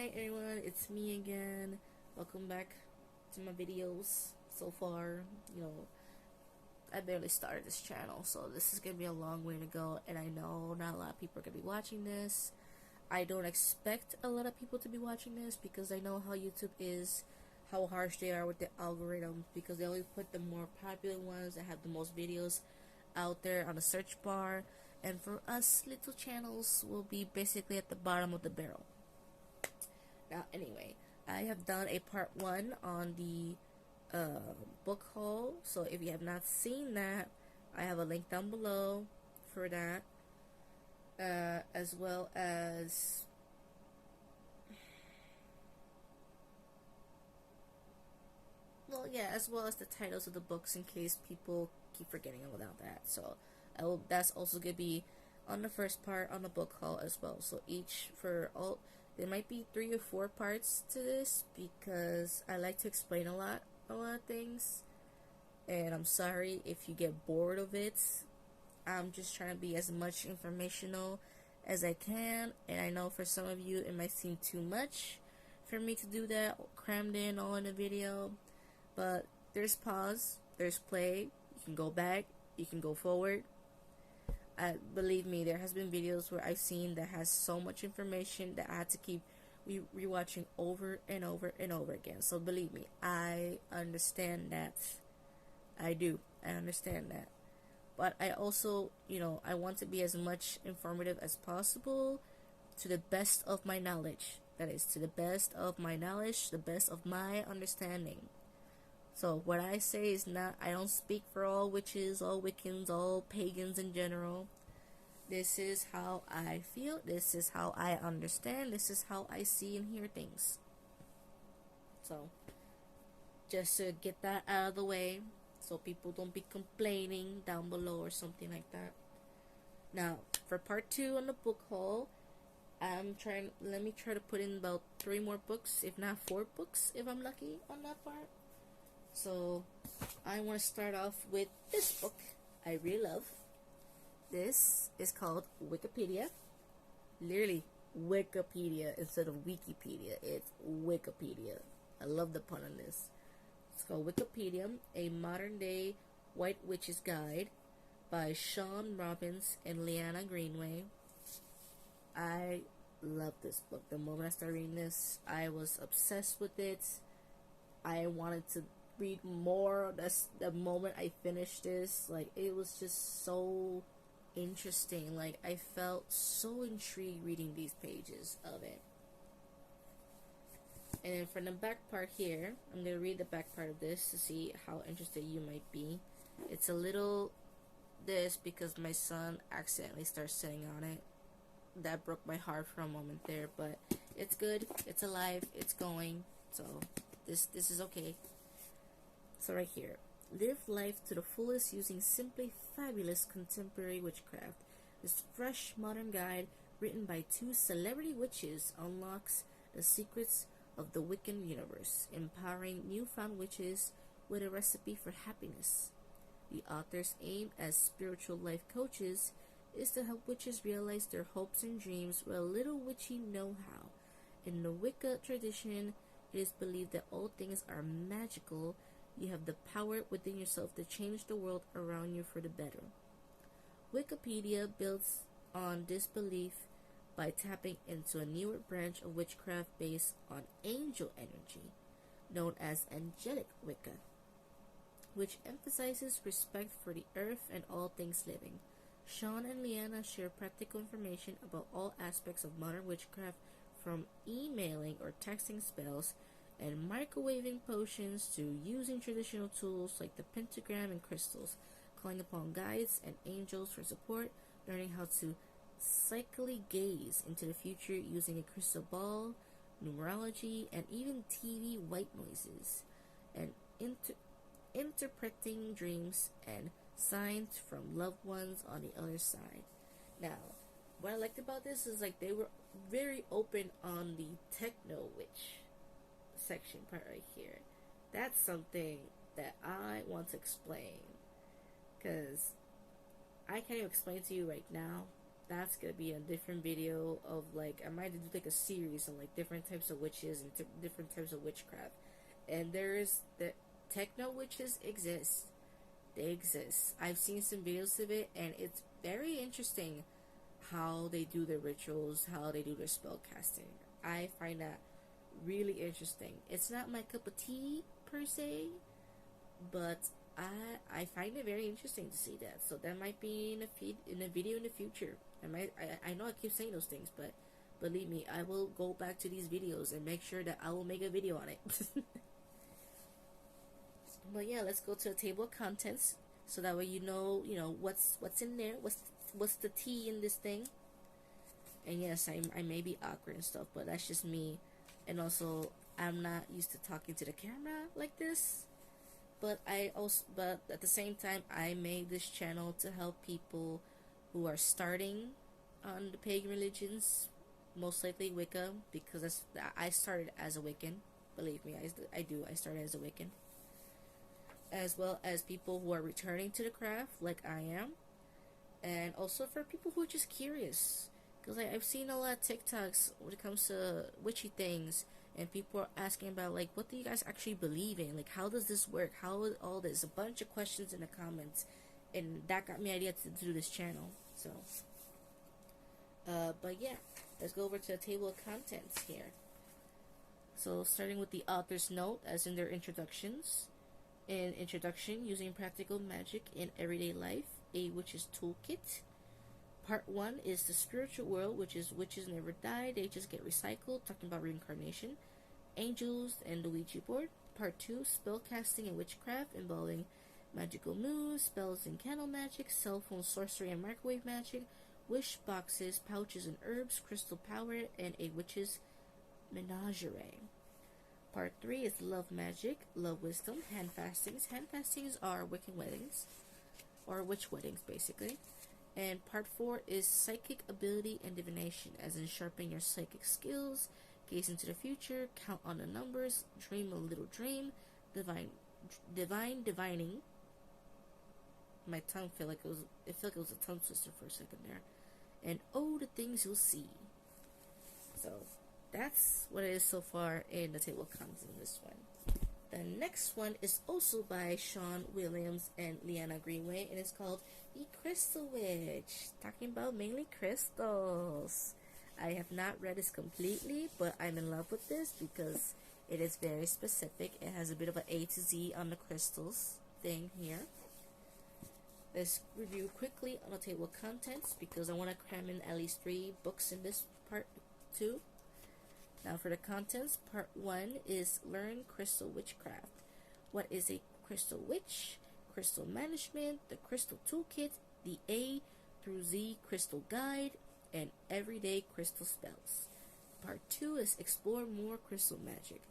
Hi everyone, it's me again. Welcome back to my videos. So far, I barely started this channel, so this is gonna be a long way to go, and I know not a lot of people are gonna be watching this. I don't expect a lot of people to be watching this because I know how YouTube is, how harsh they are with the algorithms, because they only put the more popular ones that have the most videos out there on the search bar, and for us little channels will be basically at the bottom of the barrel. Now, anyway, I have done a part 1 on the book haul, so if you have not seen that, I have a link down below for that, as well as as well as the titles of the books in case people keep forgetting about that. So that's also gonna be on the first part on the book haul as well. So there might be 3 or 4 parts to this because I like to explain a lot of things, and I'm sorry if you get bored of it. I'm just trying to be as much informational as I can, and I know for some of you it might seem too much for me to do that crammed in all in a video, but there's pause, there's play, you can go back, you can go forward. Believe me, there has been videos where I've seen that has so much information that I had to keep rewatching over and over and over again. So believe me, I understand that. I understand that. But I also, I want to be as much informative as possible to the best of my knowledge. That is, to the best of my knowledge, the best of my understanding. So what I say is I don't speak for all witches, all Wiccans, all pagans in general. This is how I feel, this is how I understand, this is how I see and hear things. So, just to get that out of the way, so people don't be complaining down below or something like that. Now, for part 2 on the book haul, let me try to put in about 3 more books, if not 4 books, if I'm lucky on that part. So, I want to start off with this book I really love. This is called Wiccapedia. Literally, Wiccapedia instead of Wikipedia. It's Wiccapedia. I love the pun on this. It's called Wiccapedia, a modern-day White Witch's Guide by Shawn, Robbins, and Leanna Greenway. I love this book. The moment I started reading this, I was obsessed with it. I wanted to read more. That's the moment I finished this. Like, it was just so interesting. Like, I felt so intrigued reading these pages of it. And then from the back part here, I'm going to read the back part of this to see how interested you might be. It's a little this because my son accidentally started sitting on it. That broke my heart for a moment there, but it's good, it's alive, it's going, so this is okay. So right here, live life to the fullest using simply fabulous contemporary witchcraft. This fresh modern guide, written by 2 celebrity witches, unlocks the secrets of the Wiccan universe, empowering newfound witches with a recipe for happiness. The author's aim as spiritual life coaches is to help witches realize their hopes and dreams with a little witchy know-how. In the Wicca tradition, it is believed that all things are magical. You have the power within yourself to change the world around you for the better. Wiccapedia builds on this belief by tapping into a newer branch of witchcraft based on angel energy, known as angelic Wicca, which emphasizes respect for the earth and all things living. Shawn and Leanna share practical information about all aspects of modern witchcraft, from emailing or texting spells and microwaving potions to using traditional tools like the pentagram and crystals, calling upon guides and angels for support, learning how to psychically gaze into the future using a crystal ball, numerology, and even TV white noises, and interpreting dreams and signs from loved ones on the other side. Now, what I liked about this is like they were very open on the techno witch section part right here. That's something that I want to explain, because I can't even explain to you right now that's gonna be a different video of like, I might do like a series on like different types of witches and different types of witchcraft. And there's the techno witches exist. They exist. I've seen some videos of it, and it's very interesting how they do their rituals, how they do their spell casting. I find that really interesting. It's not my cup of tea per se, but I find it very interesting to see that. So that might be in a video in the future. I know I keep saying those things, but believe me, I will go back to these videos and make sure that I will make a video on it. But yeah, let's go to a table of contents, so that way you know what's in there, what's the tea in this thing. And yes, I may be awkward and stuff, but that's just me. And also, I'm not used to talking to the camera like this. But at the same time, I made this channel to help people who are starting on the pagan religions, most likely Wicca, because I started as a Wiccan. Believe me, I started as a Wiccan. As well as people who are returning to the craft, like I am. And also for people who are just curious. Because I've seen a lot of TikToks when it comes to witchy things, and people are asking about, like, what do you guys actually believe in? Like, how does this work? How is all this? A bunch of questions in the comments. And that got me idea to do this channel. So, but yeah, let's go over to the table of contents here. So, starting with the author's note, as in their introductions. In introduction, using practical magic in everyday life, a witch's toolkit. Part 1 is the spiritual world, which is witches never die, they just get recycled, talking about reincarnation, angels, and the Ouija board. Part 2, spell casting and witchcraft, involving magical moves, spells and candle magic, cell phone sorcery and microwave magic, wish boxes, pouches and herbs, crystal power, and a witch's menagerie. Part 3 is love magic, love wisdom, hand fastings. Hand fastings are Wiccan weddings, or witch weddings, basically. And part 4 is psychic ability and divination, as in sharpen your psychic skills, gaze into the future, count on the numbers, dream a little dream, divining. My tongue felt like it was a tongue twister for a second there. And oh, the things you'll see. So that's what it is so far in the table of contents in this one. The next one is also by Shawn Williams and Leanna Greenway, and it's called The Crystal Witch, talking about mainly crystals. I have not read this completely, but I'm in love with this because it is very specific. It has a bit of an A to Z on the crystals thing here. Let's review quickly on the table of contents because I want to cram in at least 3 books in this part 2. Now for the contents, part 1 is Learn Crystal Witchcraft. What is a crystal witch? Crystal management, the crystal toolkit, the A through Z crystal guide, and everyday crystal spells. Part 2 is Explore More Crystal Magic.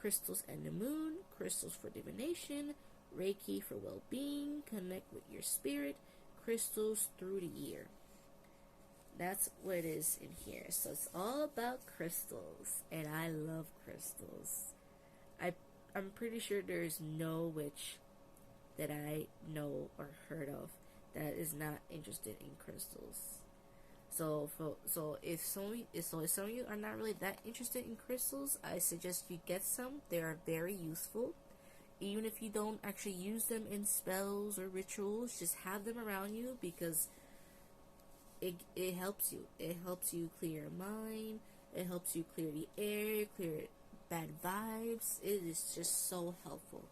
Crystals and the moon, crystals for divination, Reiki for well-being, connect with your spirit, crystals through the year. That's what it is in here. So it's all about crystals, and I love crystals. I'm pretty sure there's no witch that I know or heard of that is not interested in crystals. So if some of you are not really that interested in crystals, I suggest you get some. They are very useful. Even if you don't actually use them in spells or rituals, just have them around you because it helps you. It helps you clear your mind. It helps you clear the air, clear bad vibes. It is just so helpful.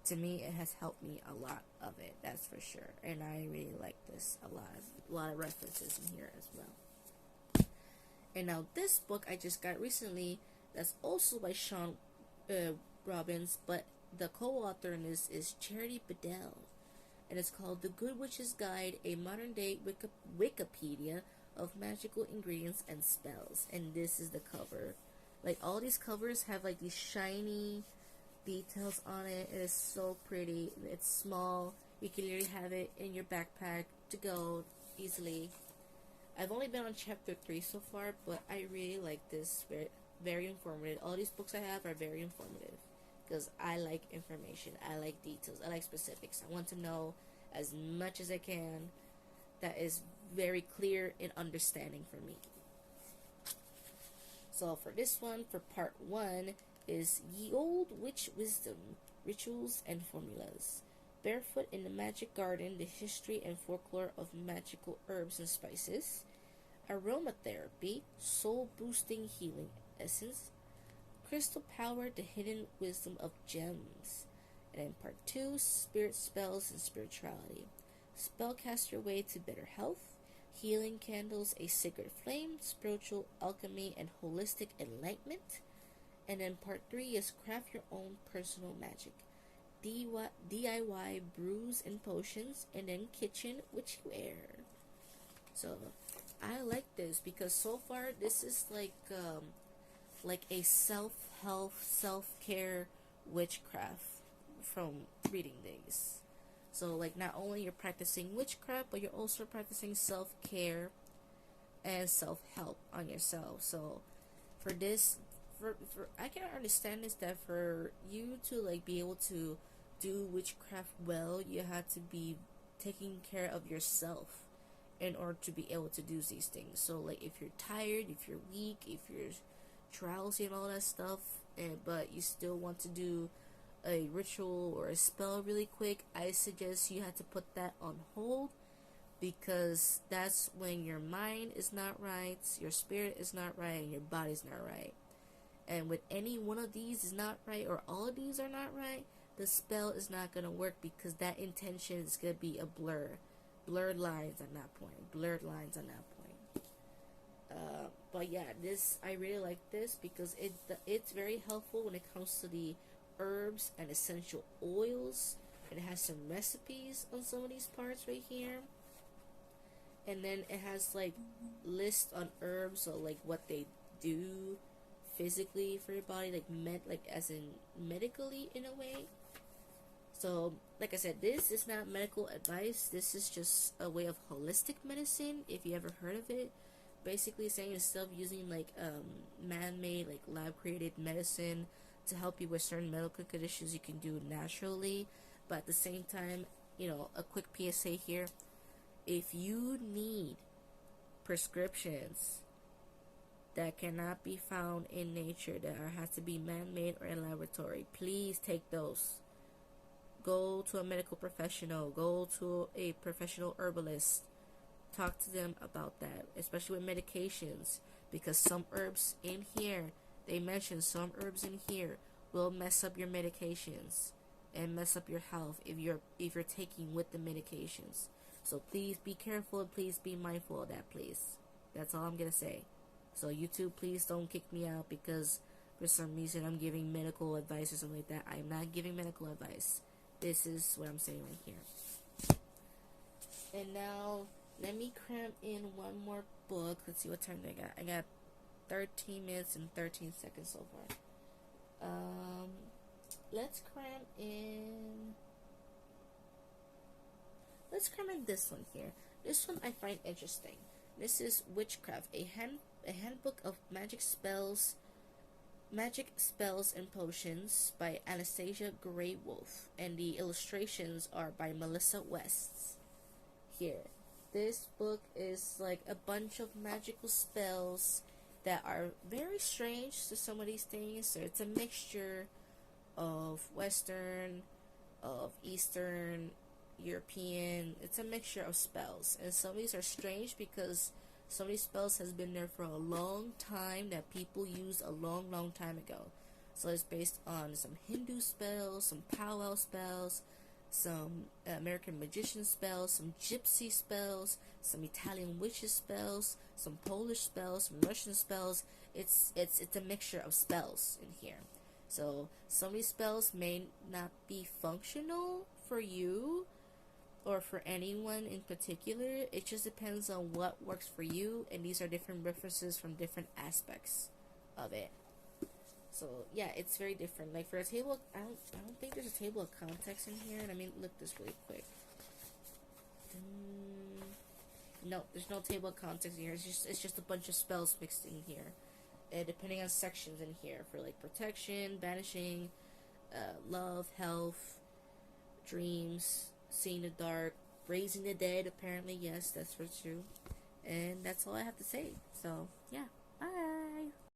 To me, it has helped me a lot of it, that's for sure. And I really like this a lot. A lot of references in here as well. And now this book I just got recently, that's also by Shawn Robbins, but the co-author in this is Bedell. And it's called The Good Witch's Guide, a modern-day Wiccapedia of magical ingredients and spells. And this is the cover. Like, all these covers have, like, these shiny details on it. It is so pretty. It's small. You can literally have it in your backpack to go easily. I've only been on chapter 3 so far, but I really like this. Very, very informative. All these books I have are very informative. Because I like information, I like details, I like specifics. I want to know as much as I can. That is very clear in understanding for me. So for this one, for part 1, is Ye Old Witch Wisdom, Rituals and Formulas. Barefoot in the Magic Garden, the history and folklore of magical herbs and spices. Aromatherapy, soul-boosting healing essence. Crystal power, the hidden wisdom of gems. And then part 2, spirit spells and spirituality. Spellcast your way to better health. Healing candles, a sacred flame, spiritual alchemy, and holistic enlightenment. And then part 3 is craft your own personal magic. DIY brews and potions, and then kitchen witchware. So I like this because so far this is like a self-help, self-care witchcraft from reading these. So like not only you're practicing witchcraft, but you're also practicing self-care and self-help on yourself. So for this, for I can understand this, that for you to like be able to do witchcraft well, you have to be taking care of yourself in order to be able to do these things. So like if you're tired, if you're weak, if you're drowsy and all that stuff, but you still want to do a ritual or a spell really quick, I suggest you have to put that on hold, because that's when your mind is not right, your spirit is not right, and your body's not right. And with any one of these is not right, or all of these are not right, the spell is not going to work, because that intention is going to be a blurred lines at that point, but yeah, this, I really like this because it's very helpful when it comes to the herbs and essential oils. It has some recipes on some of these parts right here, and then it has like lists on herbs, or like what they do physically for your body, like as in medically in a way. So like I said, this is not medical advice, this is just a way of holistic medicine, if you ever heard of it. Basically saying, instead of using like man-made, like lab-created medicine to help you with certain medical conditions, you can do naturally. But at the same time, you know, a quick PSA here: if you need prescriptions that cannot be found in nature, that has to be man-made or in laboratory, please take those. Go to a medical professional, go to a professional herbalist, talk to them about that, especially with medications, because some herbs in here, they mention some herbs in here will mess up your medications and mess up your health if you're taking with the medications. So please be careful and please be mindful of that, please. That's all I'm gonna say. So YouTube, please don't kick me out because for some reason I'm giving medical advice or something like that. I'm not giving medical advice. This is what I'm saying right here. And now let me cram in one more book. Let's see what time I got. I got 13 minutes and 13 seconds so far. Let's cram in this one here. This one I find interesting. This is Witchcraft, a handbook of magic spells and potions by Anastasia Greywolf, and the illustrations are by Melissa West. Here, this book is like a bunch of magical spells that are very strange to some of these things. So it's a mixture of Western, of Eastern, European. It's a mixture of spells, and some of these are strange because some of these spells has been there for a long time, that people used a long time ago. So it's based on some Hindu spells, some powwow spells, some American magician spells, some gypsy spells, some Italian witches spells, some Polish spells, some Russian spells. It's a mixture of spells in here. So some of these spells may not be functional for you or for anyone in particular. It just depends on what works for you, and these are different references from different aspects of it. So yeah, it's very different. Like for a table, I don't think there's a table of contents in here. Let me look this really quick. No, there's no table of contents in here. It's just a bunch of spells mixed in here, and depending on sections in here for like protection, banishing, love, health, dreams, seeing the dark, raising the dead. Apparently, yes, that's for true. And that's all I have to say. So, yeah. Bye.